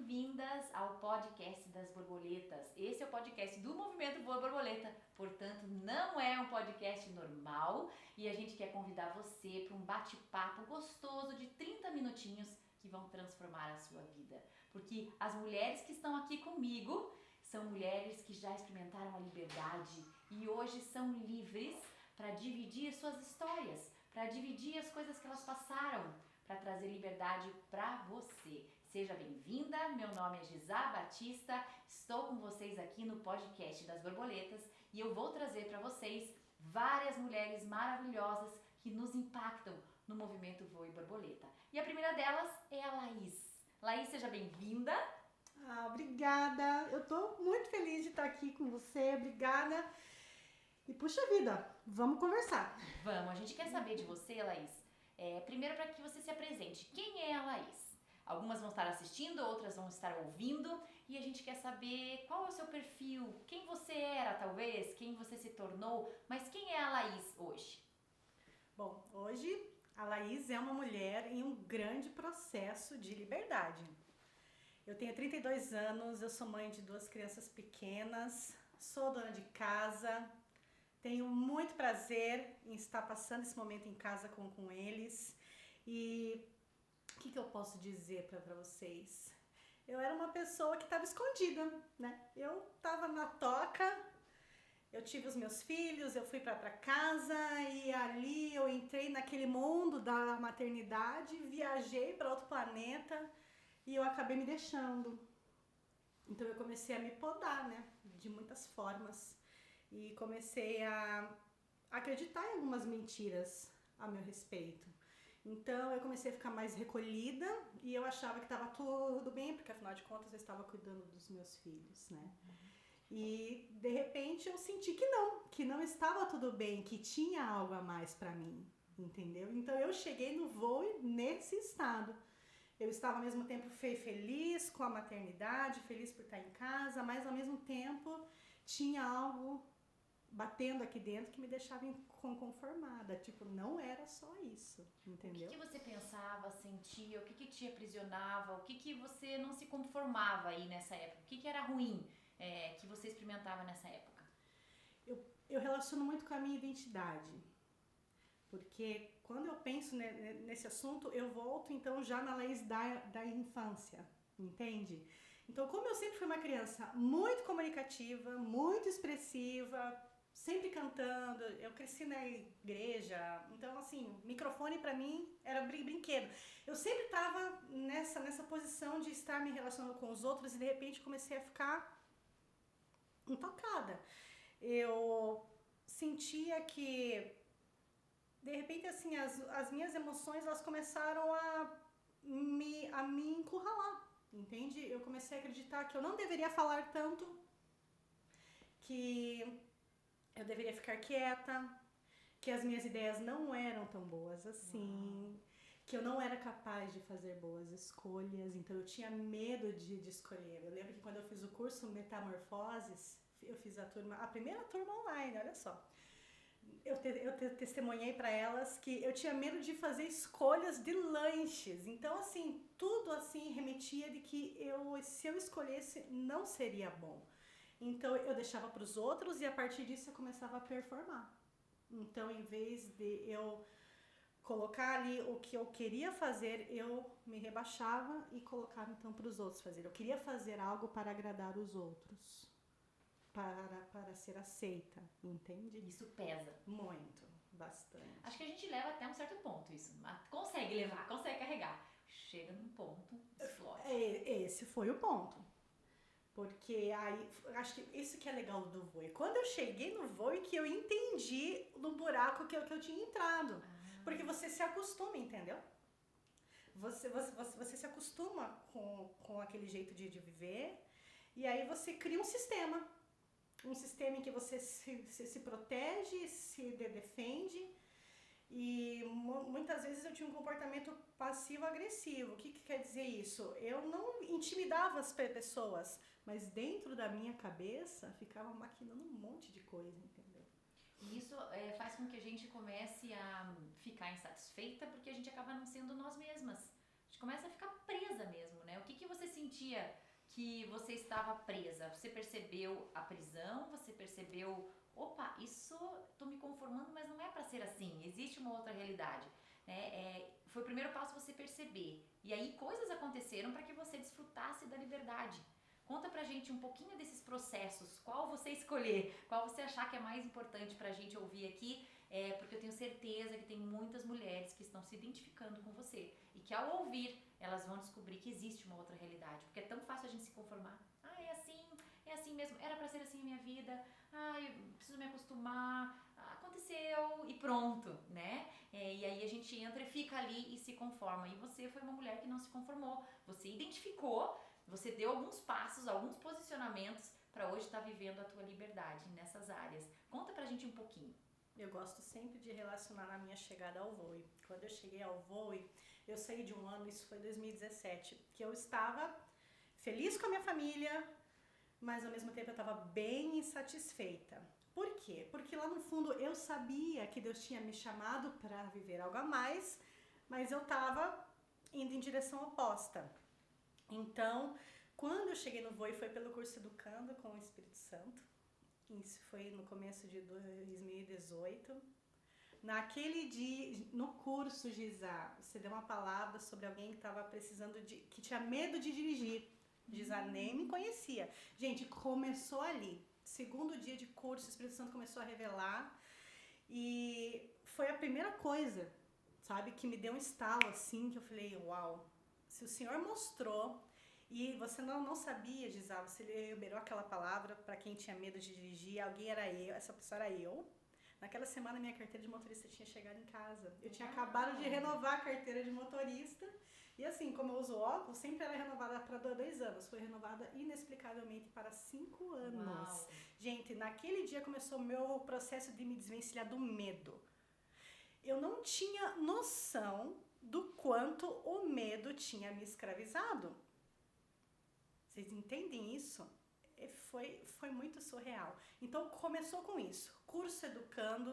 bem-vindas ao podcast das borboletas. Esse é o podcast do Movimento Voa Borboleta, portanto não é um podcast normal e a gente quer convidar você para um bate-papo gostoso de 30 minutinhos que vão transformar a sua vida. Porque as mulheres que estão aqui comigo são mulheres que já experimentaram a liberdade e hoje são livres para dividir suas histórias, para dividir as coisas que elas passaram, para trazer liberdade para você. Seja bem-vinda, meu nome é Gisá Batista, estou com vocês aqui no podcast das borboletas e eu vou trazer para vocês várias mulheres maravilhosas que nos impactam no movimento Voa e Borboleta. E a primeira delas é a Laís. Laís, seja bem-vinda. Obrigada, eu tô muito feliz de estar aqui com você, obrigada. E puxa vida, vamos conversar. Vamos, a gente quer saber de você, Laís. Primeiro, para que você se apresente, quem é a Laís? Algumas vão estar assistindo, outras vão estar ouvindo e a gente quer saber qual é o seu perfil, quem você era talvez, quem você se tornou, mas quem é a Laís hoje? Bom, hoje a Laís é uma mulher em um grande processo de liberdade. Eu tenho 32 anos, eu sou mãe de 2 crianças pequenas, sou dona de casa, tenho muito prazer em estar passando esse momento em casa com eles. E o que eu posso dizer para vocês? Eu era uma pessoa que estava escondida, né? Eu estava na toca, eu tive os meus filhos, eu fui para casa e ali eu entrei naquele mundo da maternidade, viajei para outro planeta e eu acabei me deixando. Então eu comecei a me podar, né? De muitas formas. E comecei a acreditar em algumas mentiras a meu respeito. Então eu comecei a ficar mais recolhida e eu achava que estava tudo bem, porque afinal de contas eu estava cuidando dos meus filhos, né? E de repente eu senti que não estava tudo bem, que tinha algo a mais para mim, entendeu? Então eu cheguei no voo nesse estado. Eu estava ao mesmo tempo feliz com a maternidade, feliz por estar em casa, mas ao mesmo tempo tinha algo batendo aqui dentro que me deixava inconformada. Tipo, não era só isso, entendeu? O que você pensava, sentia, o que te aprisionava, o que você não se conformava aí nessa época? O que era ruim que você experimentava nessa época? Eu relaciono muito com a minha identidade. Porque quando eu penso nesse assunto, eu volto então já na Laís da infância, entende? Então, como eu sempre fui uma criança muito comunicativa, muito expressiva, sempre cantando, eu cresci na igreja, então assim, microfone pra mim era brinquedo. Eu sempre tava nessa posição de estar me relacionando com os outros e de repente comecei a ficar intocada. Eu sentia que de repente assim as minhas emoções elas começaram a me encurralar, entende? Eu comecei a acreditar que eu não deveria falar tanto, que eu deveria ficar quieta, que as minhas ideias não eram tão boas assim, que eu não era capaz de fazer boas escolhas, então eu tinha medo de escolher. Eu lembro que quando eu fiz o curso Metamorfoses, eu fiz a primeira turma online, olha só. Eu testemunhei para elas que eu tinha medo de fazer escolhas de lanches. Então, assim, tudo assim remetia de que se eu escolhesse, não seria bom. Então, eu deixava para os outros e a partir disso eu começava a performar. Então, em vez de eu colocar ali o que eu queria fazer, eu me rebaixava e colocava então para os outros fazer. Eu queria fazer algo para agradar os outros. Para ser aceita, entende? Isso pesa. Muito, bastante. Acho que a gente leva até um certo ponto isso. Consegue levar, consegue carregar. Chega num ponto, explode. Esse foi o ponto. Porque aí, acho que isso que é legal do voo. Quando eu cheguei no voo que eu entendi no buraco que eu tinha entrado. Porque você se acostuma, entendeu? Você se acostuma com aquele jeito de viver. E aí você cria um sistema em que você se protege, se defende e muitas vezes eu tinha um comportamento passivo-agressivo. O que quer dizer isso? Eu não intimidava as pessoas, mas dentro da minha cabeça ficava maquinando um monte de coisa, entendeu? E isso faz com que a gente comece a ficar insatisfeita porque a gente acaba não sendo nós mesmas. A gente começa a ficar presa mesmo, né? O que você sentia sentia que você estava presa? Você percebeu a prisão? Você percebeu, opa, isso tô me conformando, mas não é para ser assim, existe uma outra realidade, né? Foi o primeiro passo você perceber, e aí coisas aconteceram para que você desfrutasse da liberdade. Conta pra gente um pouquinho desses processos, qual você escolher, qual você achar que é mais importante pra gente ouvir aqui, porque eu tenho certeza que tem muitas mulheres que estão se identificando com você e que ao ouvir, elas vão descobrir que existe uma outra realidade, porque é tão fácil a gente se conformar. Ah, é assim mesmo, era pra ser assim a minha vida, eu preciso me acostumar, aconteceu e pronto, né? E aí a gente entra e fica ali e se conforma. E você foi uma mulher que não se conformou, você identificou, você deu alguns passos, alguns posicionamentos para hoje estar vivendo a tua liberdade nessas áreas. Conta pra gente um pouquinho. Eu gosto sempre de relacionar a minha chegada ao vôlei. Quando eu cheguei ao vôlei, eu saí de um ano, isso foi 2017, que eu estava feliz com a minha família, mas ao mesmo tempo eu estava bem insatisfeita. Por quê? Porque lá no fundo eu sabia que Deus tinha me chamado para viver algo a mais, mas eu estava indo em direção oposta. Então, quando eu cheguei no vôlei, foi pelo curso Educando com o Espírito Santo. Isso foi no começo de 2018. Naquele dia, no curso, Gisá, você deu uma palavra sobre alguém que estava precisando que tinha medo de dirigir. Gisá nem me conhecia. Gente, começou ali. Segundo dia de curso, o Espírito Santo começou a revelar. E foi a primeira coisa, sabe, que me deu um estalo assim, que eu falei, uau, se o Senhor mostrou e você não sabia, Gisá, você liberou aquela palavra para quem tinha medo de dirigir, alguém era eu, essa pessoa era eu. Naquela semana minha carteira de motorista tinha chegado em casa. Eu tinha acabado de renovar a carteira de motorista. E assim, como eu uso óculos, sempre ela é renovada para 2 anos. Foi renovada inexplicavelmente para 5 anos. Uau. Gente, naquele dia começou o meu processo de me desvencilhar do medo. Eu não tinha noção do quanto o medo tinha me escravizado. Vocês entendem isso? Foi muito surreal. Então começou com isso. Curso Educando.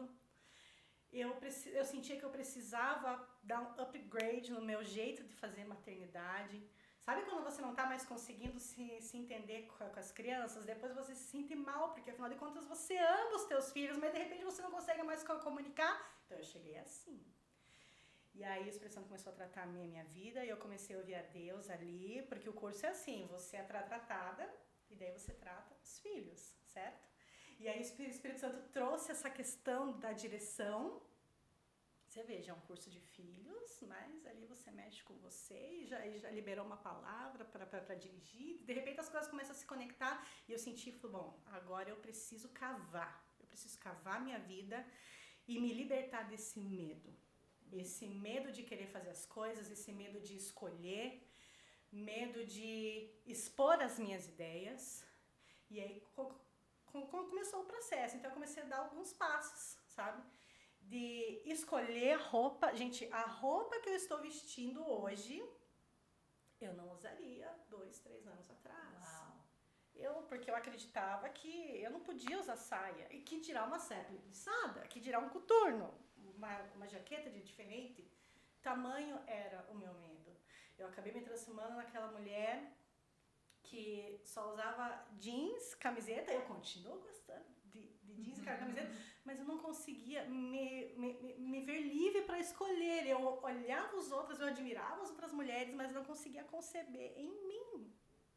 Eu sentia que eu precisava dar um upgrade no meu jeito de fazer maternidade. Sabe quando você não está mais conseguindo se entender com as crianças? Depois você se sente mal, porque afinal de contas você ama os teus filhos, mas de repente você não consegue mais comunicar. Então eu cheguei assim. E aí o Espírito Santo começou a tratar a minha vida e eu comecei a ouvir a Deus ali, porque o curso é assim, você é tratada e daí você trata os filhos, certo? E aí o Espírito Santo trouxe essa questão da direção. Você veja, é um curso de filhos, mas ali você mexe com você e já liberou uma palavra para dirigir. De repente as coisas começam a se conectar e eu senti, falei, bom, agora eu preciso cavar minha vida e me libertar desse medo. Esse medo de querer fazer as coisas, esse medo de escolher, medo de expor as minhas ideias. E aí começou o processo, então eu comecei a dar alguns passos, sabe? De escolher a roupa. Gente, a roupa que eu estou vestindo hoje, eu não usaria 2, 3 anos atrás. Uau. Porque eu acreditava que eu não podia usar saia. E que dirá uma saia plissada, que dirá um coturno, uma jaqueta de diferente. Tamanho era o meu medo. Eu acabei me transformando naquela mulher que só usava jeans, camiseta. Eu continuo gostando de jeans e camiseta, mas eu não conseguia me ver livre para escolher. Eu olhava os outros, eu admirava as outras mulheres, mas não conseguia conceber em mim.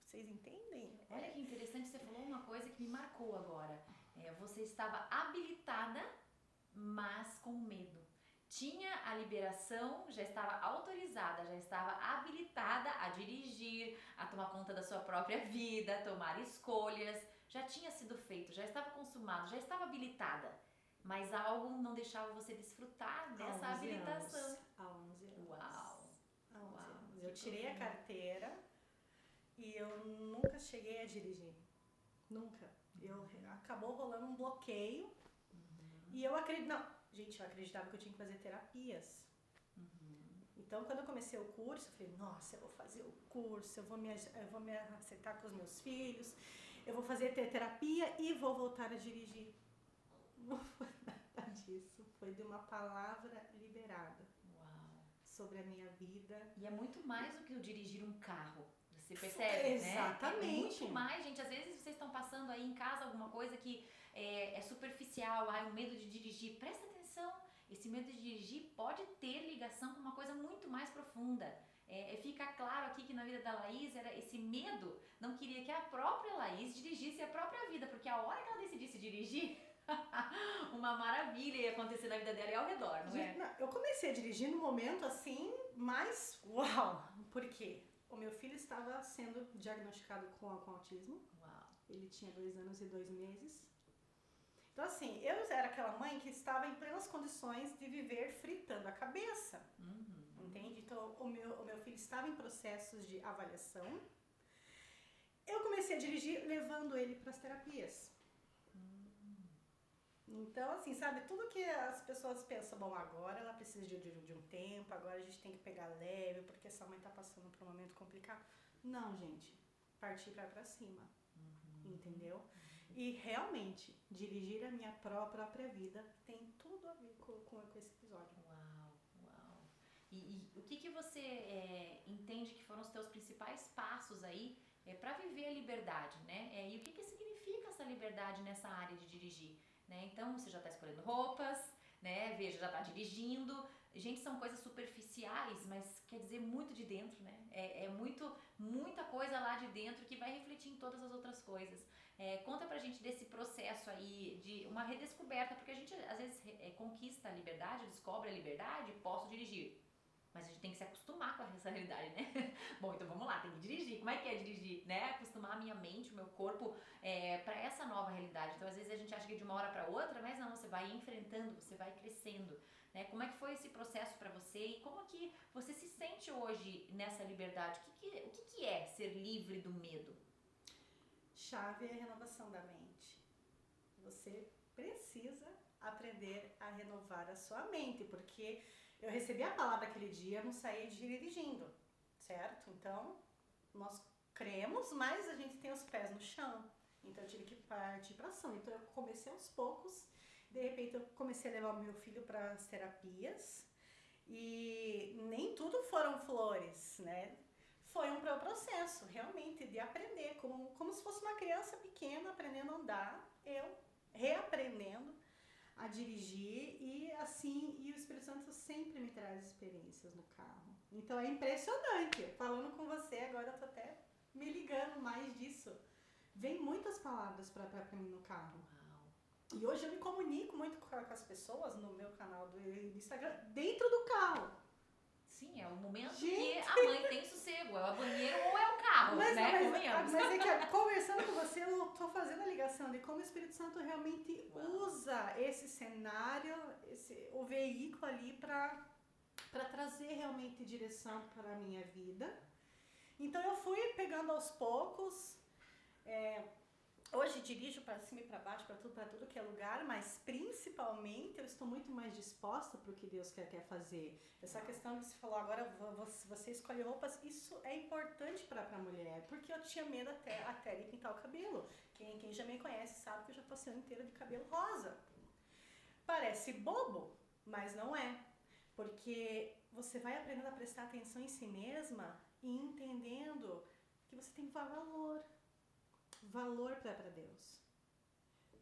Vocês entendem? Olha que interessante, você falou uma coisa que me marcou agora. Você estava habilitada, mas com medo. Tinha a liberação, já estava autorizada, já estava habilitada a dirigir, a tomar conta da sua própria vida, a tomar escolhas. Já tinha sido feito, já estava consumado, já estava habilitada. Mas algo não deixava você desfrutar dessa habilitação. Há 11 anos. Uau! Há 11 anos. Eu tirei a carteira e eu nunca cheguei a dirigir. Nunca. Acabou rolando um bloqueio. E eu acreditava que eu tinha que fazer terapias. Então, quando eu comecei o curso, eu falei, nossa, eu vou fazer o curso, eu vou me acertar com os meus filhos, eu vou fazer terapia e vou voltar a dirigir. Não foi nada disso. Foi de uma palavra liberada. Uau. Sobre a minha vida. E é muito mais do que o dirigir um carro. Você percebe, né? Exatamente. É muito mais, gente. Às vezes vocês estão passando aí em casa alguma coisa que é superficial, o medo de dirigir. Presta atenção, esse medo de dirigir pode ter ligação com uma coisa muito mais profunda. Fica claro aqui que na vida da Laís era esse medo, não queria que a própria Laís dirigisse a própria vida, porque a hora que ela decidisse dirigir, uma maravilha ia acontecer na vida dela e ao redor, não é? Eu comecei a dirigir num momento assim, mais uau! Por quê? O meu filho estava sendo diagnosticado com autismo. Uau. Ele tinha 2 anos e 2 meses. Então assim, eu era aquela mãe que estava em plenas condições de viver fritando a cabeça. Entende? Então o meu filho estava em processos de avaliação. Eu comecei a dirigir levando ele para as terapias. Então, assim, sabe, tudo que as pessoas pensam, bom, agora ela precisa de um tempo, agora a gente tem que pegar leve, porque essa mãe tá passando por um momento complicado. Não, gente, partir pra cima, entendeu? E realmente, dirigir a minha própria vida tem tudo a ver com esse episódio. Uau. E o que você entende que foram os teus principais passos aí para viver a liberdade, né? E o que significa essa liberdade nessa área de dirigir? Né? Então você já está escolhendo roupas, né? Veja, já está dirigindo. Gente, são coisas superficiais, mas quer dizer muito de dentro, né? Muita coisa lá de dentro que vai refletir em todas as outras coisas. Conta pra gente desse processo aí de uma redescoberta, porque a gente às vezes conquista a liberdade, descobre a liberdade, posso dirigir. Mas a gente tem que se acostumar com essa realidade, né? Bom, então vamos lá, tem que dirigir. Como é que é dirigir, né? Acostumar a minha mente, o meu corpo para essa nova realidade. Então, às vezes a gente acha que de uma hora para outra, mas não, você vai enfrentando, você vai crescendo. Né? Como é que foi esse processo para você e como que você se sente hoje nessa liberdade? O que é ser livre do medo? Chave é a renovação da mente. Você precisa aprender a renovar a sua mente, porque eu recebi a palavra aquele dia, não saí dirigindo, certo? Então, nós cremos, mas a gente tem os pés no chão. Então, eu tive que partir para ação. Então, eu comecei aos poucos. De repente, eu comecei a levar o meu filho para as terapias. E nem tudo foram flores, né? Foi um processo, realmente, de aprender. Como se fosse uma criança pequena aprendendo a andar. Eu reaprendendo a dirigir e assim, e o Espírito Santo sempre me traz experiências no carro. Então é impressionante. Falando com você agora, eu tô até me ligando mais disso. Vem muitas palavras pra mim no carro. Uau. E hoje eu me comunico muito com as pessoas no meu canal do Instagram, dentro do carro. Sim, é o momento que a mãe tem sossego, é o banheiro ou é o carro, né? Mas é que conversando com você, eu tô fazendo a ligação de como o Espírito Santo realmente usa esse cenário, o veículo ali para trazer realmente direção para a minha vida. Então eu fui pegando aos poucos. Hoje dirijo para cima e para baixo, para tudo que é lugar, mas principalmente eu estou muito mais disposta para o que Deus quer fazer. Essa questão que você falou agora, você escolhe roupas, isso é importante para a mulher, porque eu tinha medo até de pintar o cabelo. Quem já me conhece sabe que eu já passei o ano inteiro de cabelo rosa. Parece bobo, mas não é, porque você vai aprendendo a prestar atenção em si mesma e entendendo que você tem valor para Deus.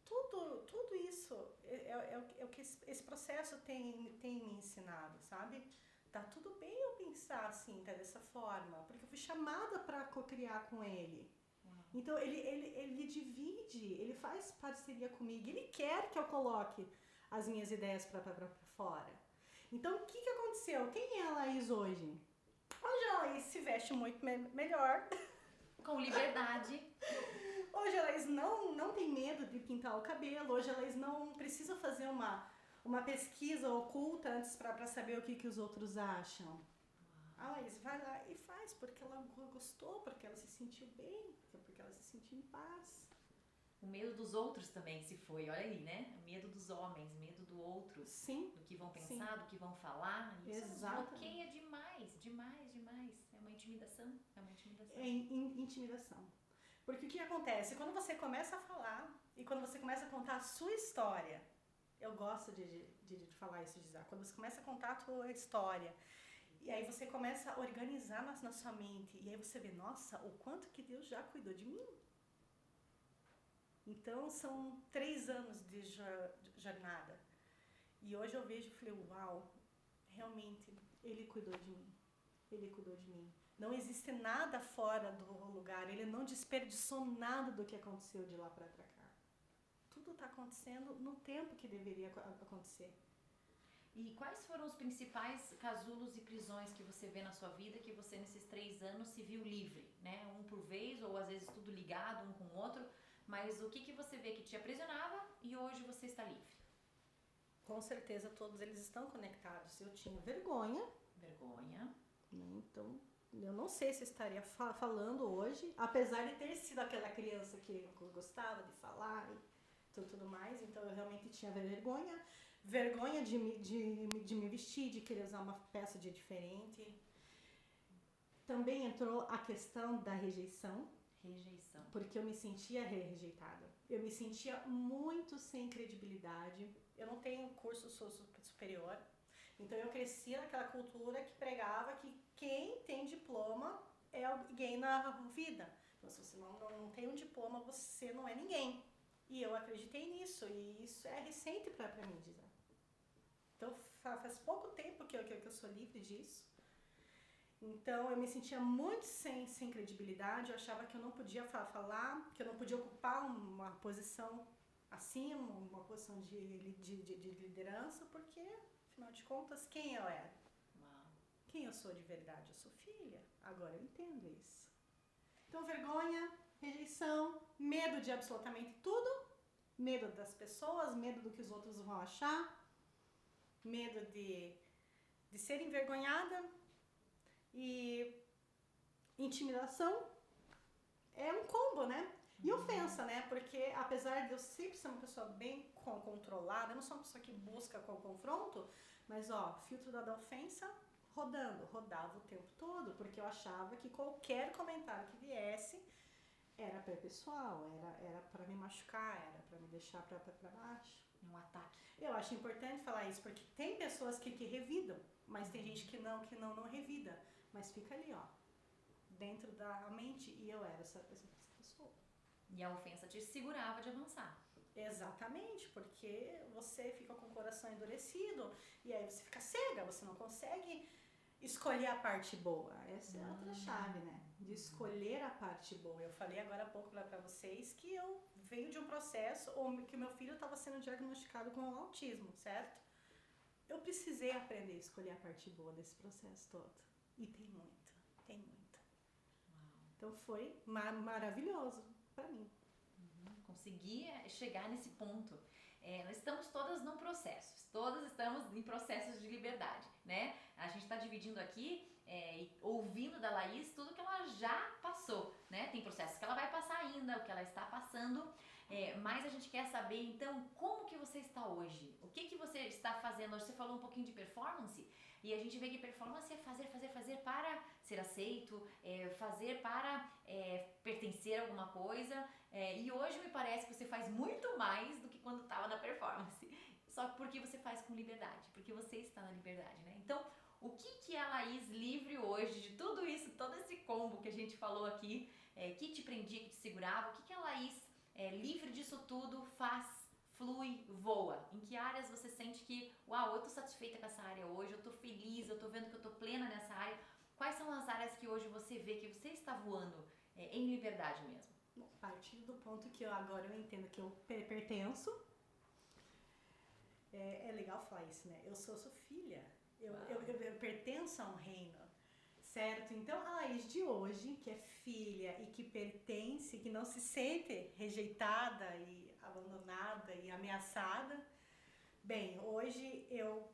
Tudo isso é o que esse processo tem me ensinado, sabe? Tá tudo bem eu pensar assim, tá dessa forma, porque eu fui chamada para co-criar com Ele. Então ele divide, ele faz parceria comigo, ele quer que eu coloque as minhas ideias para fora. Então o que aconteceu? Quem é a Laís hoje? Hoje a Laís se veste muito melhor. Com liberdade. Hoje a Laís não tem medo de pintar o cabelo, hoje a Laís não precisa fazer uma pesquisa oculta antes para saber o que os outros acham. A Laís vai lá e faz porque ela gostou, porque ela se sentiu bem, porque ela se sentiu em paz. O medo dos outros também se foi, olha aí, né? O medo dos homens, medo do outro. Sim. Do que vão pensar, do que vão falar. Isso nos bloqueia demais. É uma intimidação. É intimidação. Porque o que acontece? Quando você começa a falar e quando você começa a contar a sua história, eu gosto de falar isso, de dizer, quando você começa a contar a tua história E aí você começa a organizar na sua mente. E aí você vê, nossa, o quanto que Deus já cuidou de mim. Então, são 3 anos de jornada. E hoje eu vejo e falei, uau, realmente, Ele cuidou de mim. Ele cuidou de mim. Não existe nada fora do lugar. Ele não desperdiçou nada do que aconteceu de lá para cá. Tudo está acontecendo no tempo que deveria acontecer. E quais foram os principais casulos e prisões que você vê na sua vida, que você nesses 3 anos se viu livre, né? Um por vez, ou às vezes tudo ligado um com o outro, mas o que você vê que te aprisionava e hoje você está livre? Com certeza todos eles estão conectados. Eu tinha vergonha. Vergonha. Então, eu não sei se eu estaria falando hoje, apesar de ter sido aquela criança que gostava de falar e tudo mais. Então, eu realmente tinha vergonha. Vergonha de me vestir, de querer usar uma peça de diferente. Também entrou a questão da rejeição. Rejeição. Porque eu me sentia rejeitada. Eu me sentia muito sem credibilidade. Eu não tenho curso superior. Então eu cresci naquela cultura que pregava que quem tem diploma é alguém na vida. Então se você não tem um diploma, você não é ninguém. E eu acreditei nisso. E isso é recente para mim dizer. Então faz pouco tempo que eu sou livre disso. Então, eu me sentia muito sem credibilidade, eu achava que eu não podia falar, que eu não podia ocupar uma posição acima, uma posição de liderança, porque, afinal de contas, quem eu era? Uau. Quem eu sou de verdade? Eu sou filha. Agora eu entendo isso. Então, vergonha, rejeição, medo de absolutamente tudo, medo das pessoas, medo do que os outros vão achar, medo de ser envergonhada, e intimidação é um combo, né? E ofensa, né? Porque apesar de eu sempre ser uma pessoa bem controlada, eu não sou uma pessoa que busca com o confronto, mas filtro da ofensa rodava o tempo todo, porque eu achava que qualquer comentário que viesse era pessoal, era para me machucar, era para me deixar para baixo. Um ataque. Eu acho importante falar isso, porque tem pessoas que revidam, mas tem gente que não revida. Mas fica ali, dentro da mente, e eu era essa pessoa. E a ofensa te segurava de avançar. Exatamente, porque você fica com o coração endurecido, e aí você fica cega, você não consegue escolher a parte boa. Essa é a outra chave, né? De escolher a parte boa. Eu falei agora há pouco lá pra vocês que eu venho de um processo que o meu filho estava sendo diagnosticado com autismo, certo? Eu precisei aprender a escolher a parte boa desse processo todo. E tem muita. Uau. Então foi maravilhoso pra mim. Consegui chegar nesse ponto. Nós estamos todas num processo, todas estamos em processos de liberdade, né? A gente está dividindo aqui e ouvindo da Laís tudo que ela já passou, né? Tem processos que ela vai passar ainda, o que ela está passando, mas a gente quer saber então como que você está hoje, o que você está fazendo hoje. Você falou um pouquinho de performance e a gente vê que performance é fazer para ser aceito, fazer para pertencer a alguma coisa. E hoje me parece que você faz muito mais do que quando estava na performance. Só porque você faz com liberdade, porque você está na liberdade, né? Então, o que é a Laís livre hoje de tudo isso, todo esse combo que a gente falou aqui, que te prendia, que te segurava? O que a Laís livre disso tudo faz, flui, voa? Em que áreas você sente que, uau, eu tô satisfeita com essa área hoje, eu tô feliz, eu tô vendo que eu tô plena nessa área? Quais são as áreas que hoje você vê que você está voando em liberdade mesmo? Bom, partindo do ponto que agora eu entendo que eu pertenço, é legal falar isso, né? Eu sou filha, eu pertenço a um reino, certo? Então a Laís de hoje, que é filha e que pertence, que não se sente rejeitada e abandonada e ameaçada, bem, hoje eu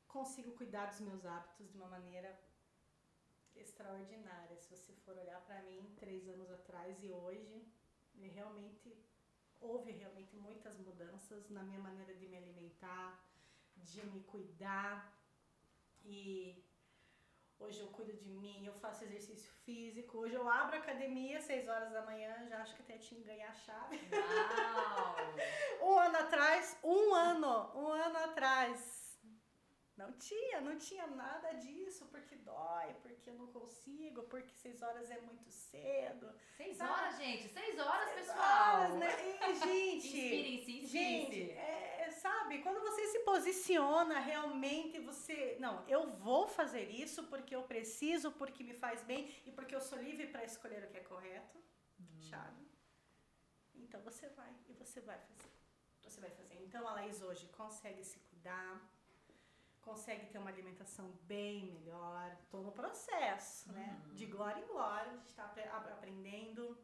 consigo cuidar dos meus hábitos de uma maneira extraordinária. Se você for olhar para mim 3 anos atrás e hoje, houve realmente muitas mudanças na minha maneira de me alimentar, de me cuidar. E hoje eu cuido de mim, eu faço exercício físico. Hoje eu abro a academia às 6 horas da manhã, já acho que até tinha que ganhar a chave. Uau! Um ano atrás, Não tinha nada disso, porque dói, porque eu não consigo, porque 6 horas é muito cedo. 6 sabe? horas, gente, 6 horas, 6 pessoal. horas, né? E, gente, Inspirem-se. gente, sabe, quando você se posiciona realmente, você, não, eu vou fazer isso porque eu preciso, porque me faz bem e porque eu sou livre para escolher o que é correto, chave. Então você vai e você vai fazer. Você vai fazer. Então a Laís hoje consegue se cuidar, consegue ter uma alimentação bem melhor. Estou no processo, né? De glória em glória, a gente está aprendendo.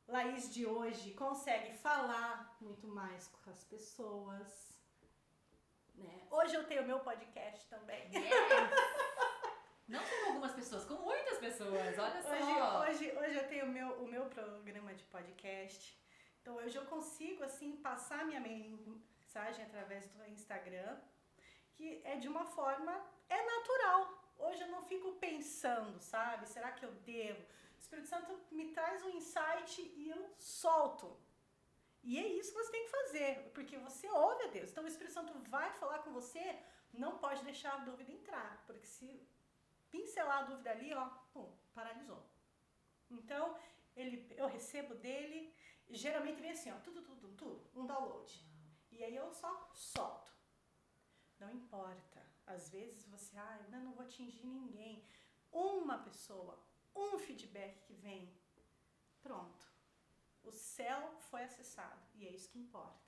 Laís de hoje consegue falar muito mais com as pessoas, né? Hoje eu tenho meu podcast também. Yes. Não com algumas pessoas, com muitas pessoas, olha só. Hoje eu tenho o meu programa de podcast. Então hoje eu consigo assim passar minha mensagem através do Instagram, que é de uma forma natural. Hoje eu não fico pensando, sabe? Será que eu devo? O Espírito Santo me traz um insight e eu solto. E é isso que você tem que fazer, porque você ouve a Deus. Então o Espírito Santo vai falar com você, não pode deixar a dúvida entrar, porque se pincelar a dúvida ali, ó, pum, paralisou. Então eu recebo dele, geralmente vem assim, ó, tudo, um download. E aí eu só solto. Não importa. Às vezes você, eu não vou atingir ninguém. Uma pessoa, um feedback que vem, pronto. O céu foi acessado e é isso que importa.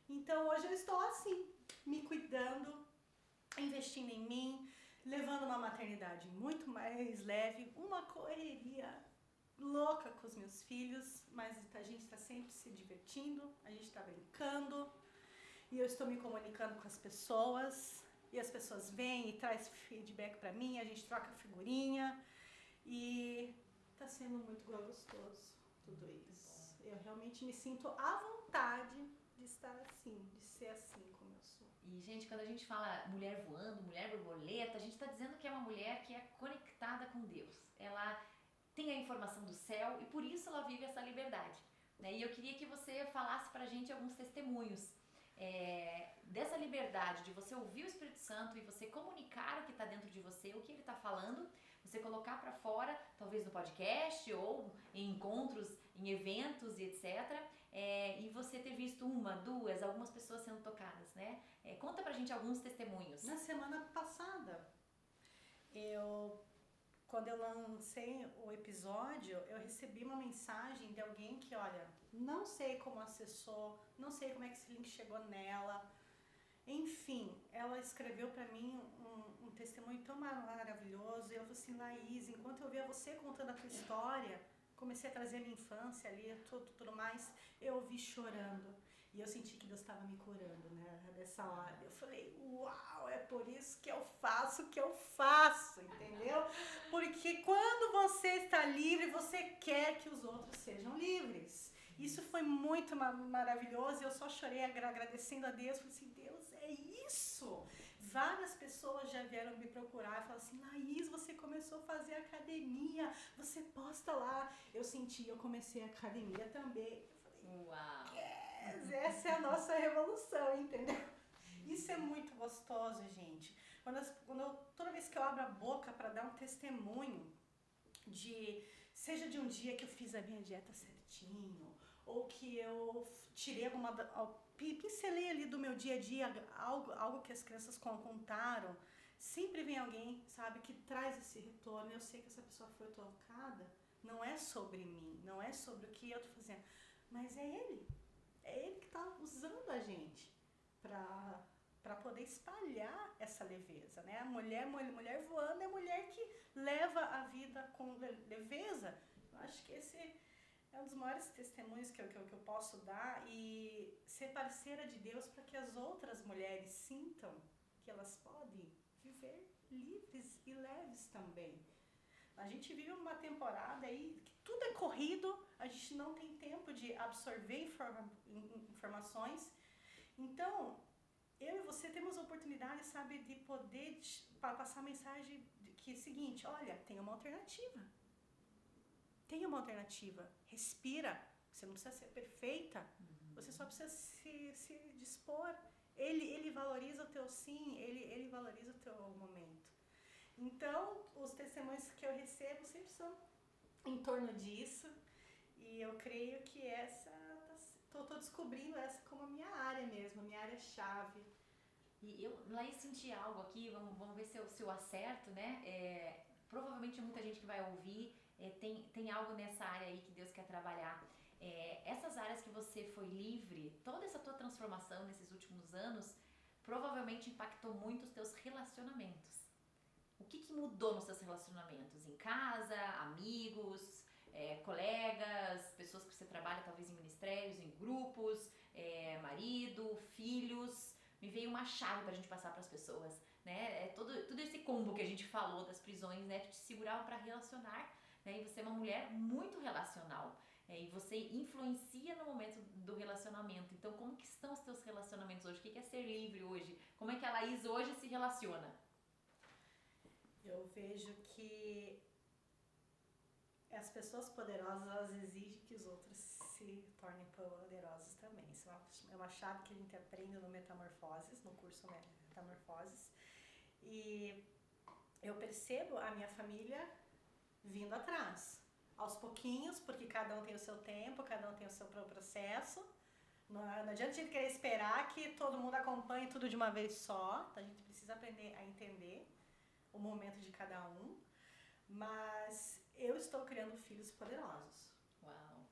Então hoje eu estou assim, me cuidando, investindo em mim, levando uma maternidade muito mais leve, uma correria louca com os meus filhos, mas a gente está sempre se divertindo, a gente está brincando. E eu estou me comunicando com as pessoas, e as pessoas vêm e trazem feedback para mim, a gente troca figurinha, e está sendo muito gostoso tudo isso. Eu realmente me sinto à vontade de estar assim, de ser assim como eu sou. E, gente, quando a gente fala mulher voando, mulher borboleta, a gente está dizendo que é uma mulher que é conectada com Deus. Ela tem a informação do céu e por isso ela vive essa liberdade, né? E eu queria que você falasse pra gente alguns testemunhos dessa liberdade de você ouvir o Espírito Santo e você comunicar o que está dentro de você, o que ele está falando, você colocar para fora, talvez no podcast ou em encontros, em eventos e etc. E você ter visto uma, duas, algumas pessoas sendo tocadas, né? Conta pra gente alguns testemunhos. Na semana passada, quando eu lancei o episódio, eu recebi uma mensagem de alguém que, olha, não sei como acessou, não sei como é que esse link chegou nela. Enfim, ela escreveu pra mim um testemunho tão maravilhoso. E ela falou assim, Laís, enquanto eu via você contando a tua história, comecei a trazer a minha infância ali, tudo mais, eu ouvi chorando. E eu senti que Deus estava me curando, né, dessa hora. Eu falei, uau, é por isso que eu faço o que eu faço, entendeu? Porque quando você está livre, você quer que os outros sejam livres. Isso foi muito maravilhoso, eu só chorei agradecendo a Deus, falei assim, Deus, é isso! Várias pessoas já vieram me procurar e falaram assim, Laís, você começou a fazer academia, você posta lá. Eu comecei a academia também. Eu falei, uau! Yes, essa é a nossa revolução, entendeu? Isso é muito gostoso, gente. Toda vez que eu abro a boca para dar um testemunho, seja de um dia que eu fiz a minha dieta certinho, ou que eu tirei pincelei ali do meu dia a dia, algo que as crianças contaram, sempre vem alguém, sabe, que traz esse retorno. Eu sei que essa pessoa foi tocada, não é sobre mim, não é sobre o que eu tô fazendo, mas é ele que tá usando a gente para poder espalhar essa leveza, né? A mulher voando é a mulher que leva a vida com leveza. Eu acho que esse é um dos maiores testemunhos que eu posso dar, e ser parceira de Deus para que as outras mulheres sintam que elas podem viver livres e leves também. A gente vive uma temporada aí que tudo é corrido, a gente não tem tempo de absorver informações. Então, eu e você temos a oportunidade, sabe, de poder passar a mensagem que é o seguinte, olha, tem uma alternativa. Tem uma alternativa. Respira. Você não precisa ser perfeita. Você só precisa se dispor Ele valoriza o teu sim, ele valoriza o teu momento. Então, os testemunhos que eu recebo sempre são em torno disso. E eu creio que tô descobrindo essa como a minha área mesmo, a minha área-chave. E eu, Laís, senti algo aqui, vamos ver se eu acerto, né? Provavelmente muita gente que vai ouvir tem algo nessa área aí que Deus quer trabalhar. Essas áreas que você foi livre, toda essa tua transformação nesses últimos anos, provavelmente impactou muito os teus relacionamentos. O que mudou nos seus relacionamentos? Em casa, amigos, colegas, pessoas que você trabalha talvez em ministérios, em grupos, marido, filhos. Me veio uma chave pra gente passar pras pessoas, né? Tudo esse combo que a gente falou das prisões, né? Que te seguravam pra relacionar, né? E você é uma mulher muito relacional. E você influencia no momento do relacionamento. Então, como que estão os teus relacionamentos hoje? O que é ser livre hoje? Como é que a Laís hoje se relaciona? Eu vejo que as pessoas poderosas, elas exigem que os outros se tornem poderosos também. Isso é uma chave que a gente aprende no Metamorfoses, no curso Metamorfoses. E eu percebo a minha família vindo atrás, aos pouquinhos, porque cada um tem o seu tempo, cada um tem o seu processo. Não adianta a gente querer esperar que todo mundo acompanhe tudo de uma vez só. A gente precisa aprender a entender o momento de cada um. Mas eu estou criando filhos poderosos. Uau!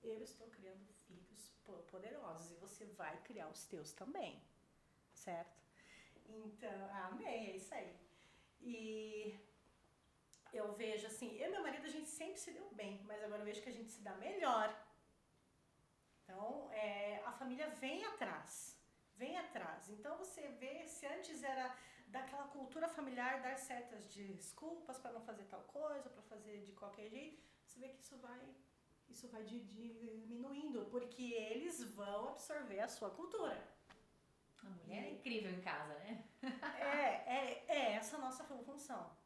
Eu estou criando filhos poderosos e você vai criar os teus também, certo? Então, amém, é isso aí. E eu vejo assim, eu e meu marido a gente sempre se deu bem, mas agora eu vejo que a gente se dá melhor. Então, a família vem atrás. Então você vê, se antes era daquela cultura familiar, dar certas desculpas para não fazer tal coisa, para fazer de qualquer jeito, você vê que isso vai diminuindo, porque eles vão absorver a sua cultura. A mulher é incrível em casa, né? Essa a nossa função.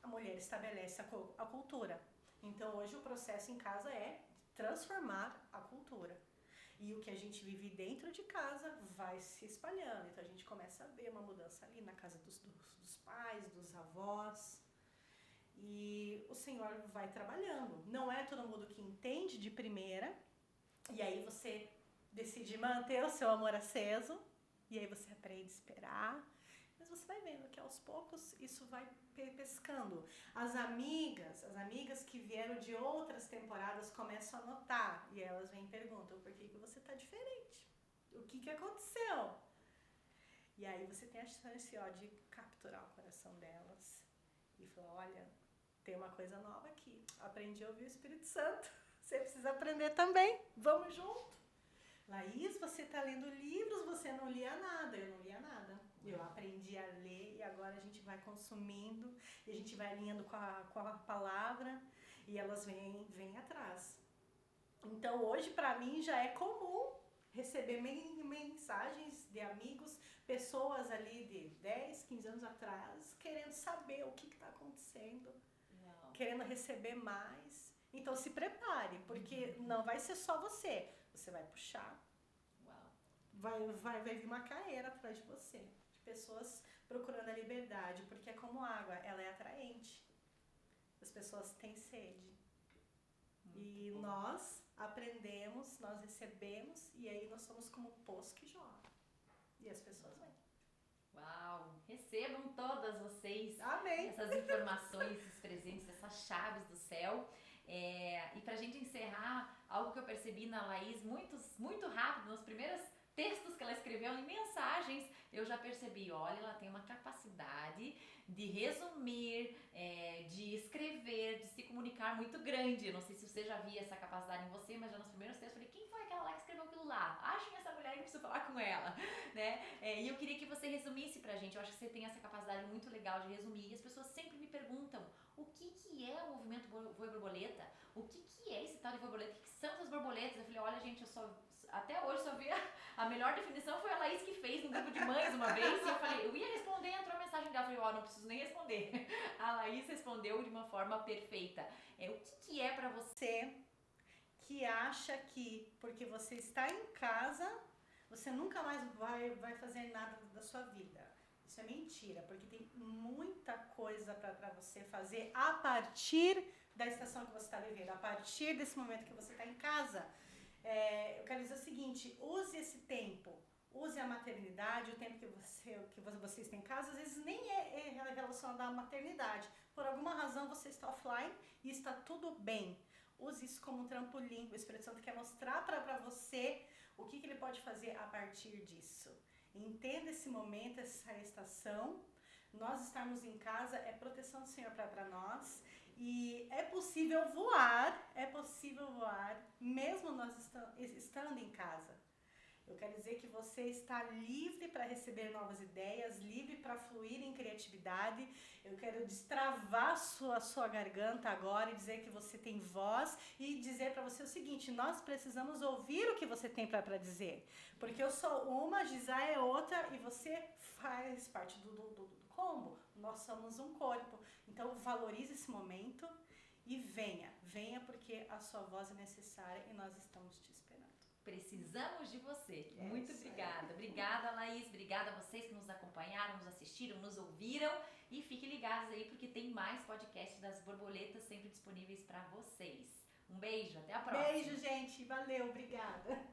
A mulher estabelece a cultura. Então hoje o processo em casa é transformar a cultura. E o que a gente vive dentro de casa vai se espalhando. Então a gente começa a ver uma mudança ali na casa dos pais, dos avós. E o Senhor vai trabalhando. Não é todo mundo que entende de primeira. E aí você decide manter o seu amor aceso. E aí você aprende a esperar. Mas você vai vendo que aos poucos isso vai pescando. As amigas que vieram de outras temporadas começam a notar. E elas vêm e perguntam, por que você tá diferente? O que aconteceu? E aí você tem a chance de capturar o coração delas. E falar, olha, tem uma coisa nova aqui. Aprendi a ouvir o Espírito Santo. Você precisa aprender também. Vamos junto. Laís, você tá lendo livros, você não lia nada. Eu não lia nada. Eu aprendi a ler e agora a gente vai consumindo e a gente vai alinhando com a palavra e elas vêm atrás. Então hoje para mim já é comum receber mensagens de amigos, pessoas ali de 10, 15 anos atrás, querendo saber o que está acontecendo, querendo receber mais. Então se prepare, porque não vai ser só você vai puxar. Vai vir uma carreira atrás de você. Pessoas procurando a liberdade, porque é como água, ela é atraente. As pessoas têm sede. E nós aprendemos, nós recebemos, e aí nós somos como um poço que jorra. E as pessoas vêm. Uau! Recebam todas vocês. Amém. Essas informações, esses presentes, essas chaves do céu. E pra gente encerrar, algo que eu percebi na Laís muito rápido, nos primeiros textos que ela escreveu, em mensagens, eu já percebi, olha, ela tem uma capacidade de resumir, de escrever, de se comunicar muito grande. Eu não sei se você já via essa capacidade em você, mas já nos primeiros textos eu falei, quem foi aquela lá que escreveu aquilo lá? Achem essa mulher que eu preciso falar com ela, né? E eu queria que você resumisse pra gente, eu acho que você tem essa capacidade muito legal de resumir, e as pessoas sempre me perguntam, o que é o movimento Voe Borboleta? O que é esse tal de borboleta? O que são essas borboletas? Eu falei, olha gente, até hoje só vi a melhor definição foi a Laís que fez no grupo de mães uma vez, e eu falei, eu ia responder e entrou a mensagem dela, eu falei, não preciso nem responder. A Laís respondeu de uma forma perfeita. O que é pra você que acha que porque você está em casa, você nunca mais vai fazer nada da sua vida. Isso é mentira, porque tem muita coisa para você fazer a partir da estação que você está vivendo, a partir desse momento que você está em casa. Eu quero dizer o seguinte, use esse tempo, use a maternidade, o tempo que vocês têm em casa, às vezes nem é relacionado à maternidade. Por alguma razão você está offline e está tudo bem. Use isso como um trampolim. O Espírito Santo quer mostrar para você o que ele pode fazer a partir disso. Entenda esse momento, essa estação. Nós estarmos em casa é proteção do Senhor para nós. E é possível voar mesmo nós estando em casa. Eu quero dizer que você está livre para receber novas ideias, livre para fluir em criatividade. Eu quero destravar sua garganta agora e dizer que você tem voz e dizer para você o seguinte, nós precisamos ouvir o que você tem para dizer. Porque eu sou uma, Gisá é outra e você faz parte do combo. Nós somos um corpo. Então valorize esse momento e venha porque a sua voz é necessária e nós estamos te esperando. Precisamos de você. Muito obrigada. Obrigada, Laís. Obrigada a vocês que nos acompanharam, nos assistiram, nos ouviram. E fiquem ligados aí porque tem mais podcasts das borboletas sempre disponíveis para vocês. Um beijo, até a próxima. Beijo, gente. Valeu, obrigada.